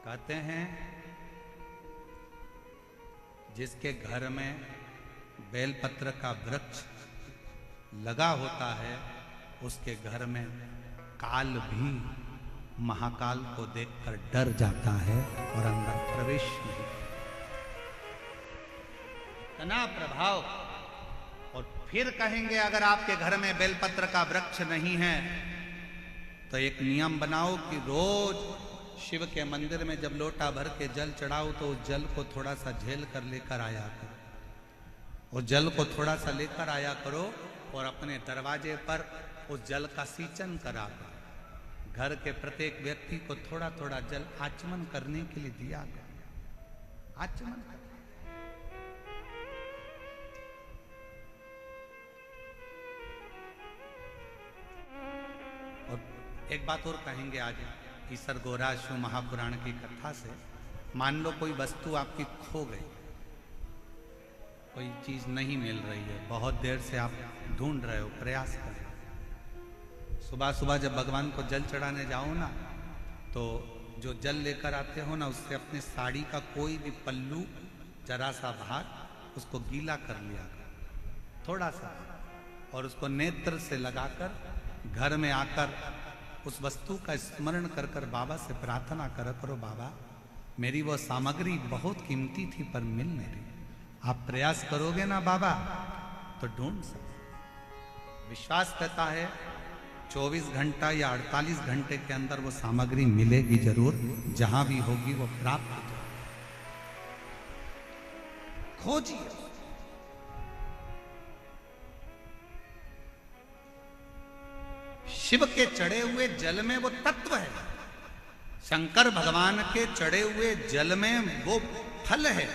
कहते हैं जिसके घर में बेलपत्र का वृक्ष लगा होता है उसके घर में काल भी महाकाल को देखकर डर जाता है और अंदर प्रवेश नहीं। इतना प्रभाव। और फिर कहेंगे अगर आपके घर में बेलपत्र का वृक्ष नहीं है तो एक नियम बनाओ कि रोज शिव के मंदिर में जब लोटा भर के जल चढ़ाओ तो उस जल को थोड़ा सा झेल कर लेकर आया करो। उस जल को थोड़ा सा लेकर आया करो और अपने दरवाजे पर उस जल का सींचन करा करो। घर के प्रत्येक व्यक्ति को थोड़ा थोड़ा जल आचमन करने के लिए दिया करो। आचमन कर। और एक बात और कहेंगे आज ईसर गोरा शिव महापुराण की कथा से। मान लो कोई वस्तु आपकी खो गई, कोई चीज नहीं मिल रही है, बहुत देर से आप ढूंढ रहे हो, प्रयास कर रहे हो। सुबह सुबह जब भगवान को जल चढ़ाने जाओ ना तो जो जल लेकर आते हो ना उससे अपनी साड़ी का कोई भी पल्लू जरा सा भाग उसको गीला कर लिया थोड़ा सा, और उसको नेत्र से लगाकर घर में आकर उस वस्तु का स्मरण कर कर बाबा से प्रार्थना करो, बाबा मेरी वो सामग्री बहुत कीमती थी पर मिल नहीं रही। आप प्रयास करोगे ना बाबा तो ढूंढ सकते। विश्वास कहता है 24 घंटा या 48 घंटे के अंदर वो सामग्री मिलेगी जरूर, जहां भी होगी वो प्राप्त हो जाएगी। खोजिए। शिव के चढ़े हुए जल में वो तत्व है, शंकर भगवान के चढ़े हुए जल में वो फल है।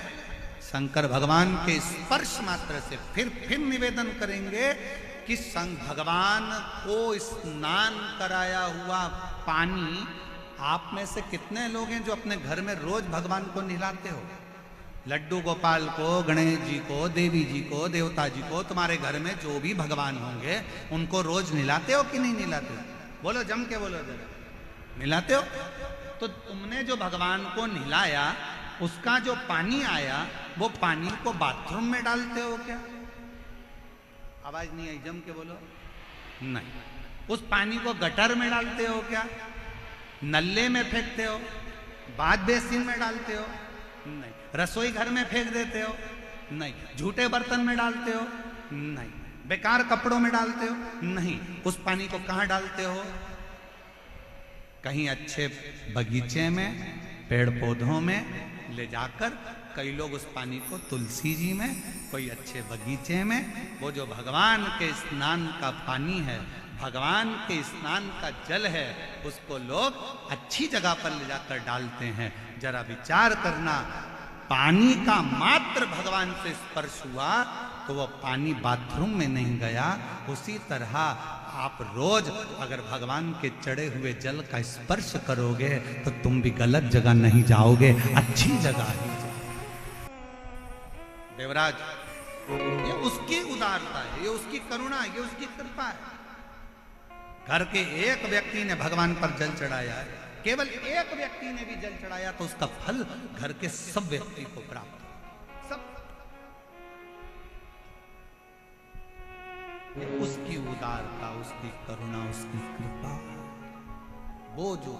शंकर भगवान के स्पर्श मात्र से फिर निवेदन करेंगे कि भगवान को स्नान कराया हुआ पानी, आप में से कितने लोग हैं जो अपने घर में रोज भगवान को नहलाते हो? लड्डू गोपाल को, गणेश जी को, देवी जी को, देवता जी को, तुम्हारे घर में जो भी भगवान होंगे उनको रोज नहलाते हो कि नहीं नहलाते हो? बोलो, जम के बोलो जरा। नहलाते हो? तो तुमने जो भगवान को नहलाया उसका जो पानी आया वो पानी को बाथरूम में डालते हो क्या? आवाज नहीं आई, जम के बोलो। नहीं। उस पानी को गटर में डालते हो क्या? नल्ले में फेंकते हो? बाथ बेसिन में डालते हो? नहीं। रसोई घर में फेंक देते हो? नहीं। झूठे बर्तन में डालते हो? नहीं। बेकार कपड़ों में डालते हो? नहीं। उस पानी को कहां डालते हो? कहीं अच्छे बगीचे में, पेड़ पौधों में ले जाकर, कई लोग उस पानी को तुलसी जी में, कोई अच्छे बगीचे में, वो जो भगवान के स्नान का पानी है, भगवान के स्नान का जल है, उसको लोग अच्छी जगह पर ले जाकर डालते हैं। जरा विचार करना, पानी का मात्र भगवान से स्पर्श हुआ तो वो पानी बाथरूम में नहीं गया। उसी तरह आप रोज अगर भगवान के चढ़े हुए जल का स्पर्श करोगे तो तुम भी गलत जगह नहीं जाओगे, अच्छी जगह ही जाओगे। देवराज, ये उसकी उदारता है, ये उसकी करुणा है, ये उसकी कृपा है। घर के एक व्यक्ति ने भगवान पर जल चढ़ाया है, केवल एक व्यक्ति ने भी जल चढ़ाया तो उसका फल घर के सब व्यक्ति को प्राप्त हो। सब। उसकी उदारता, उसकी करुणा, उसकी कृपा, वो जो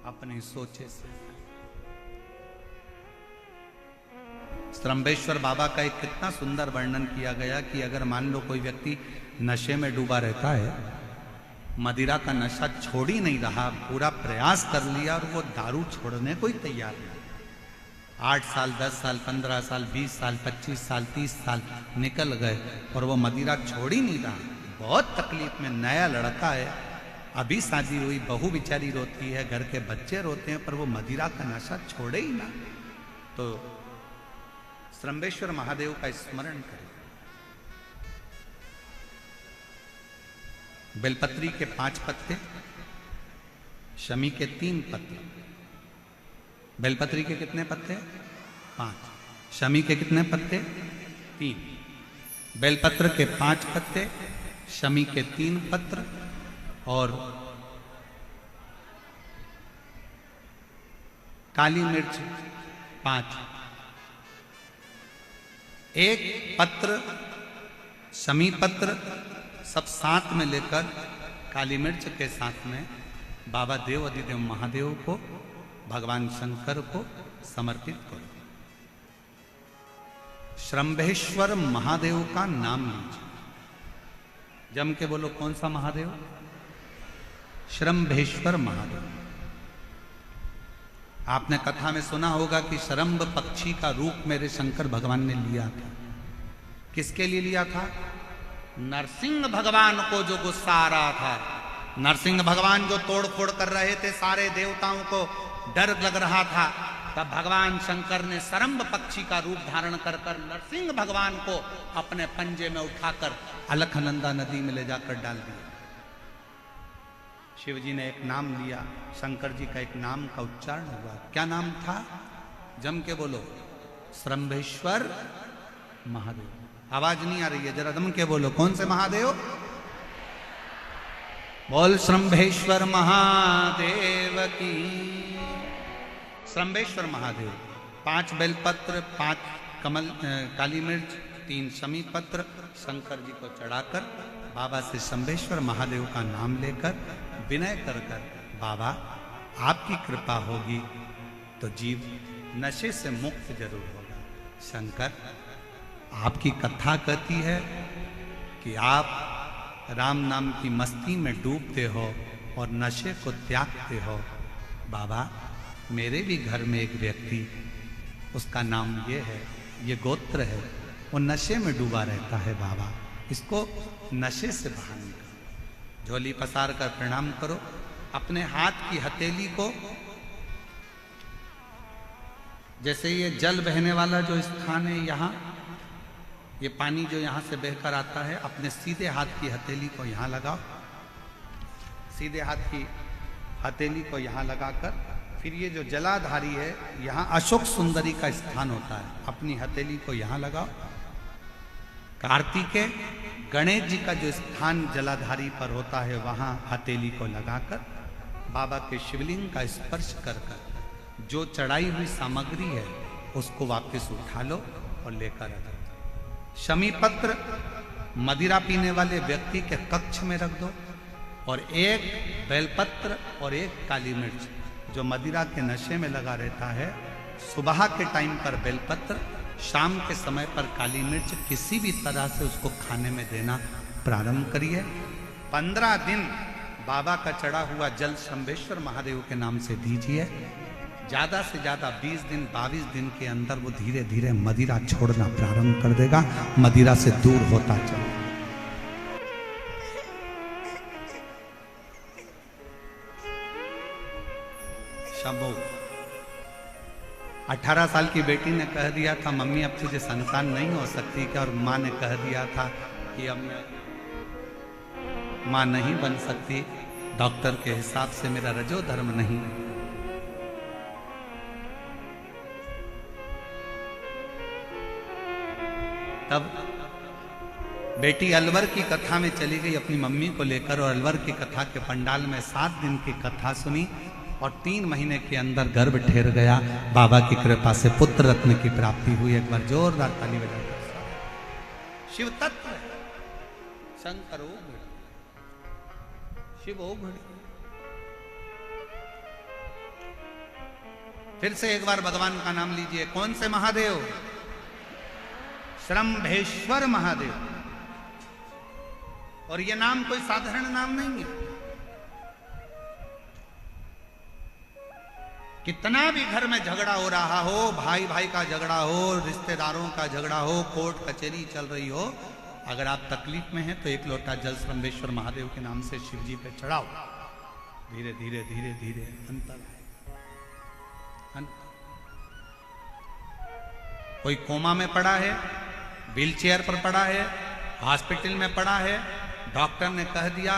अपने सोचे से। श्रम्भेश्वर बाबा का एक कितना सुंदर वर्णन किया गया कि अगर मान लो कोई व्यक्ति नशे में डूबा रहता है, मदिरा का नशा छोड़ ही नहीं रहा, पूरा प्रयास कर लिया और वो दारू छोड़ने को ही तैयार नहीं। 8 साल, 10 साल, 15 साल, 20 साल, 25 साल, 30 साल निकल गए और वो मदिरा छोड़ ही नहीं रहा। बहुत तकलीफ में, नया लड़का है, अभी शादी हुई, बहू बेचारी रोती है, घर के बच्चे रोते हैं, पर वो मदिरा का नशा छोड़े ही ना। तो श्रम्भेश्वर महादेव का स्मरण करें। बेलपत्री के 5 पत्ते, शमी के 3 पत्ते। बेलपत्री के कितने पत्ते? 5। शमी के कितने पत्ते? 3। बेलपत्र के 5 पत्ते, शमी के 3 पत्र और काली मिर्च 5, एक पत्र शमी पत्र सब साथ में लेकर काली मिर्च के साथ में बाबा देव अधिदेव महादेव को, भगवान शंकर को समर्पित करो। श्रंभेश्वर महादेव का नाम लीजिए। जम के बोलो, कौन सा महादेव? श्रंभेश्वर महादेव। आपने कथा में सुना होगा कि शरंभ पक्षी का रूप मेरे शंकर भगवान ने लिया था। किसके लिए लिया था? नरसिंह भगवान को जो गुस्सा आ रहा था, नरसिंह भगवान जो तोड़ फोड़ कर रहे थे, सारे देवताओं को डर लग रहा था, तब भगवान शंकर ने शरंभ पक्षी का रूप धारण कर नरसिंह भगवान को अपने पंजे में उठाकर अलखनंदा नदी में ले जाकर डाल दिया। शिव जी ने एक नाम लिया, शंकर जी का एक नाम का उच्चारण हुआ। क्या नाम था? जम के बोलो, श्रंभेश्वर महादेव। आवाज नहीं आ रही है, जरा दम के बोलो, कौन से महादेव? बोल श्रंभेश्वर महादेव की। श्रंभेश्वर महादेव 5 बेलपत्र, 5 कमल काली मिर्च, 3 शमी पत्र शंकर जी को चढ़ाकर बाबा से शंभेश्वर महादेव का नाम लेकर विनय कर बाबा आपकी कृपा होगी तो जीव नशे से मुक्त जरूर होगा। शंकर, आपकी कथा कहती है कि आप राम नाम की मस्ती में डूबते हो और नशे को त्यागते हो। बाबा, मेरे भी घर में एक व्यक्ति, उसका नाम ये है, ये गोत्र है, वो नशे में डूबा रहता है। बाबा, इसको नशे से बाहर निकालो। झोली पसार कर प्रणाम करो। अपने हाथ की हथेली को, जैसे ये जल बहने वाला जो स्थान है यहाँ, ये पानी जो यहाँ से बहकर आता है, अपने सीधे हाथ की हथेली को यहाँ लगाओ। सीधे हाथ की हथेली को यहाँ लगाकर फिर ये जो जलाधारी है, यहाँ अशोक सुंदरी का स्थान होता है, अपनी हथेली को यहाँ लगाओ। कार्तिकेय गणेश जी का जो स्थान जलाधारी पर होता है, वहाँ हथेली को लगाकर बाबा के शिवलिंग का स्पर्श कर कर जो चढ़ाई हुई सामग्री है उसको वापस उठा लो और लेकर आ जाओ। शमी पत्र मदिरा पीने वाले व्यक्ति के कक्ष में रख दो, और एक बेलपत्र और एक काली मिर्च जो मदिरा के नशे में लगा रहता है, सुबह के टाइम पर बेलपत्र, शाम के समय पर काली मिर्च, किसी भी तरह से उसको खाने में देना प्रारंभ करिए। 15 दिन बाबा का चढ़ा हुआ जल शंभेश्वर महादेव के नाम से दीजिए। ज़्यादा से ज़्यादा 20 दिन 22 दिन के अंदर वो धीरे धीरे मदिरा छोड़ना प्रारंभ कर देगा, मदिरा से दूर होता चले। शंभू 18 साल की बेटी ने कह दिया था, मम्मी अब तुझे संतान नहीं हो सकती क्या? और माँ ने कह दिया था कि अब मैं माँ नहीं बन सकती, डॉक्टर के हिसाब से मेरा रजो धर्म नहीं। तब बेटी अलवर की कथा में चली गई अपनी मम्मी को लेकर, और अलवर की कथा के पंडाल में 7 दिन की कथा सुनी, और 3 महीने के अंदर गर्भ ठहर गया। बाबा की कृपा से पुत्र रत्न की प्राप्ति हुई। एक बार जोरदार ताली बजाकर। शिव तत्व है, शंकर ओघड़, शिव ओघड़। फिर से एक बार भगवान का नाम लीजिए। कौन से महादेव? श्रंभेश्वर महादेव। और ये नाम कोई साधारण नाम नहीं है। कितना भी घर में झगड़ा हो रहा हो, भाई भाई का झगड़ा हो, रिश्तेदारों का झगड़ा हो, कोर्ट कचहरी चल रही हो, अगर आप तकलीफ में हैं तो एक लोटा जल श्रंभेश्वर महादेव के नाम से शिव जी पे चढ़ाओ। धीरे धीरे धीरे धीरे अंतर आए। कोई कोमा में पड़ा है, व्हीलचेयर पर पड़ा है, हॉस्पिटल में पड़ा है, डॉक्टर ने कह दिया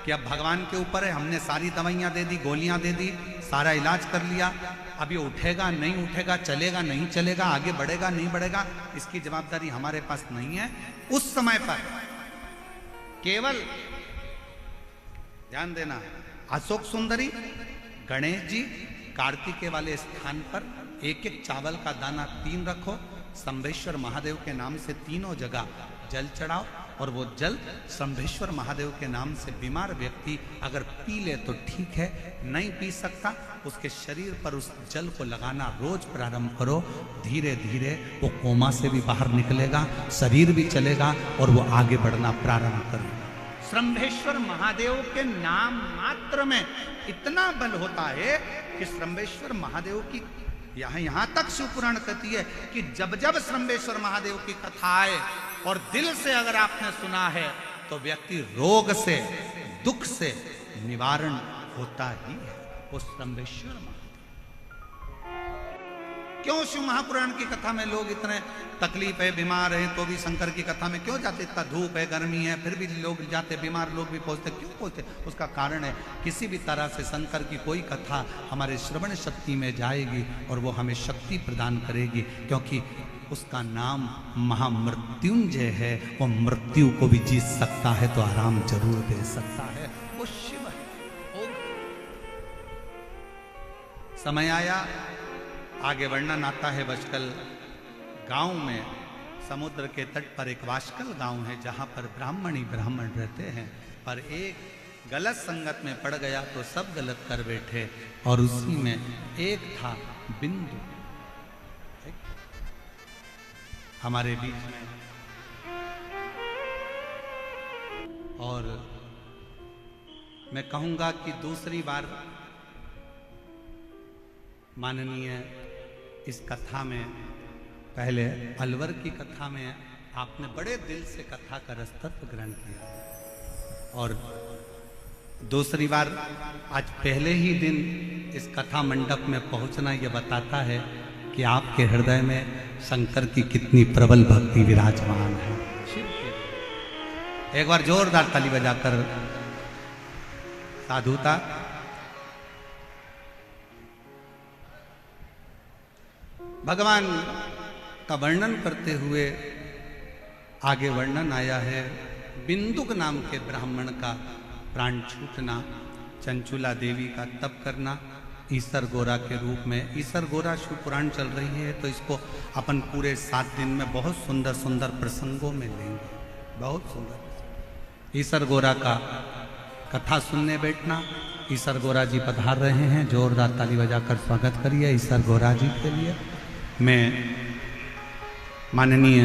कि अब भगवान के ऊपर है, हमने सारी दवाइयाँ दे दी, गोलियाँ दे दी, सारा इलाज कर लिया, अब ये उठेगा नहीं उठेगा, चलेगा नहीं चलेगा, आगे बढ़ेगा नहीं बढ़ेगा, इसकी जवाबदारी हमारे पास नहीं है। उस समय पर केवल ध्यान देना, अशोक सुंदरी, गणेश जी, कार्तिकेय वाले स्थान पर एक एक चावल का दाना 3 रखो, शंभेश्वर महादेव के नाम से तीनों जगह जल चढ़ाओ, और वो जल शंभेश्वर महादेव के नाम से बीमार व्यक्ति अगर पी ले तो ठीक है, नहीं पी सकता उसके शरीर पर उस जल को लगाना रोज प्रारंभ करो। धीरे धीरे वो कोमा से भी बाहर निकलेगा, शरीर भी चलेगा और वो आगे बढ़ना प्रारंभ करेगा। शंभेश्वर महादेव के नाम मात्र में इतना बल होता है कि शंभेश्वर महादेव की यहां तक शिवपुराण कहती है कि जब जब शंभेश्वर महादेव की कथा आए और दिल से अगर आपने सुना है तो व्यक्ति रोग से, दुख से निवारण होता ही है। वो शंभेश्वर महादेव। क्यों शिव महापुराण की कथा में लोग इतने तकलीफ है, बीमार है तो भी शंकर की कथा में क्यों जाते? इतना धूप है, गर्मी है, फिर भी लोग जाते, बीमार लोग भी पहुंचते, क्यों पहुंचते? उसका कारण है किसी भी तरह से शंकर की कोई कथा हमारे श्रवण शक्ति में जाएगी और वो हमें शक्ति प्रदान करेगी, क्योंकि उसका नाम महामृत्युंजय है। वो मृत्यु को भी जीत सकता है तो आराम जरूर दे सकता है, वो शिव है। समय आया, आगे वर्णन आता है। बचकल गांव में समुद्र के तट पर एक वाशकल गांव है जहां पर ब्राह्मण ही ब्राह्मण रहते हैं, पर एक गलत संगत में पड़ गया तो सब गलत कर बैठे, और उसी में एक था बिंदु हमारे बीच में। और मैं कहूंगा कि दूसरी बार माननीय इस कथा में, पहले अलवर की कथा में आपने बड़े दिल से कथा का रसतत्व ग्रहण किया, और दूसरी बार आज पहले ही दिन इस कथा मंडप में पहुंचना यह बताता है कि आपके हृदय में शंकर की कितनी प्रबल भक्ति विराजमान है। एक बार जोरदार ताली बजाकर साधुता। भगवान का वर्णन करते हुए आगे वर्णन आया है बिंदुक नाम के ब्राह्मण का प्राण छूटना, चंचुला देवी का तप करना ईसर गोरा के रूप में। ईसर गोरा शिव पुराण चल रही है तो इसको अपन पूरे 7 दिन में बहुत सुंदर सुंदर प्रसंगों में लेंगे, बहुत सुंदर। ईसर गोरा का कथा सुनने बैठना। ईसर गोरा जी पधार रहे हैं, जोरदार ताली बजाकर स्वागत करिए ईसर गोरा जी के लिए। मैं माननीय